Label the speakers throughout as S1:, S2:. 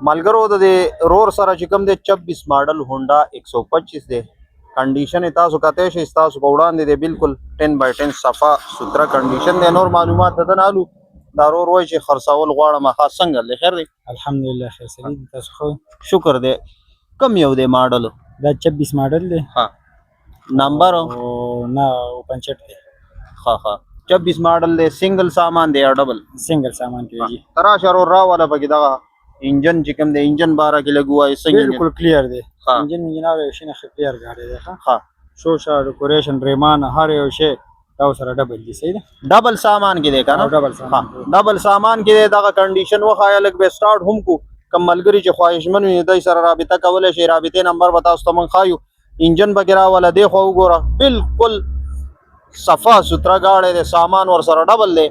S1: ملګرو د رور سره چې کوم دی 26 ماډل هونډا 125 دی کنډیشن تاسو کته شي تاسو په وړاندې دی بالکل 10/10 صفا ستره کنډیشن دی. نور معلومات دته نالو دا رور وای چې خرڅول غواړم خاص څنګه له خیر دی
S2: الحمدلله خیر سړي تاسو خو
S1: شکر دی. کم یو دی ماډل
S2: دا 26 ماډل دی
S1: ها نمبر
S2: او نه 65 دی
S1: ها 26 ماډل دی سنگل سامان دی یا ډبل
S2: سنگل سامان کیږي
S1: ترا شرو را ولا پکې دا انجن چې کوم دی انجن 12 کې لګوای څنګه
S2: بالکل کلیر دی
S1: ها.
S2: انجن او شنه کلیر غاړي دی
S1: ها
S2: شوشا ډیکوریشن ریمان هر یو شی دا سره ډبل دی صحیح ده
S1: ډبل سامان کې دی کنه
S2: ډبل سامان
S1: ډبل سامان کې دی دا کنډیشن وخایا لګ به سٹارټ هم کو کم ملګری چې خواهشمن وي دای سره رابطه کولای شي رابطه نمبر بتا تاسو من خایو انجن بغیرہ ولا دی خو وګوره بالکل صفا سترا گاڑی دی سامان ور سره ډبل دی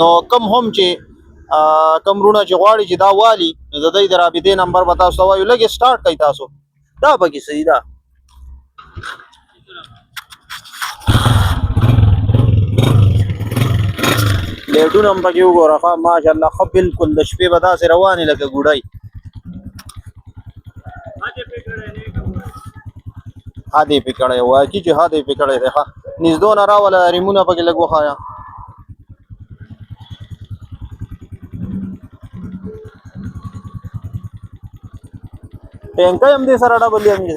S1: نو کم هم چې کم رونه چې غواړي چې دا والی د دې د رابطه نمبر بتا تاسو وایو لګي سٹارټ کوي تاسو دا بګي صحیح ده لیټو نمبر کې وګوره ماشاءالله خو بالکل د شپې بدا سره رواني لکه ګډای هادي پکړې وای کی چې هادي پکړې ده نږدې نه راول ریمونه پکې لګو خایا ټینکای هم دې سره ډبل دی هم دې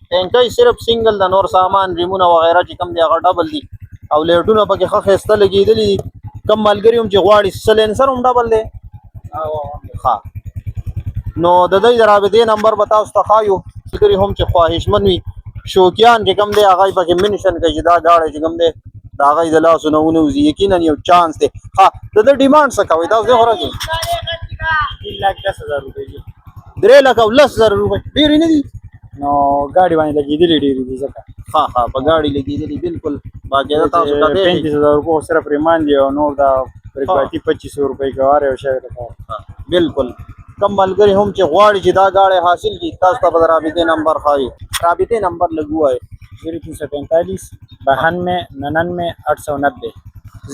S1: ټینکای صرف سنگل د نور سامان ریمونه وغیرہ چې کم دی هغه ډبل دي او لیټونه پکې خسته لګېدلې کم ملګری هم چې غواړي سلنسر هم ډبل دی ها نو د دې رابطې نمبر بتا تاسو ته خایو ملګری هم چې خواهشمن وي شوقیان چې کم دی هغه پکې منشن کوي دا گاړي چې کم دی دا هغه د لاسو نه ونوزي یقینا یو چانس دی ها د ډیماند څه کوي تاسو زه خورځي
S2: 3,10,000 روپے
S1: 3,10,000 روپے ډیر نه دي
S2: نو गाड़ी باندې لګېدلې ډېری دي ځکه
S1: ها په गाड़ी لګېدلې بالکل باقي دا تاسو ته
S2: 35,000 روپے صرف ریمان دی او نور دا رقابتي 2500 روپے کواره او شی
S1: بالکل کم ملګری هم چې غواړي چې دا گاڑی حاصل کی تاسو ته به رابطه نمبر خایو رابطه نمبر لګوای
S2: 0345 92 99 890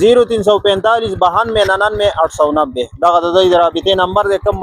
S1: 0345 92 99 890 دا د دې رابطه نمبر د کم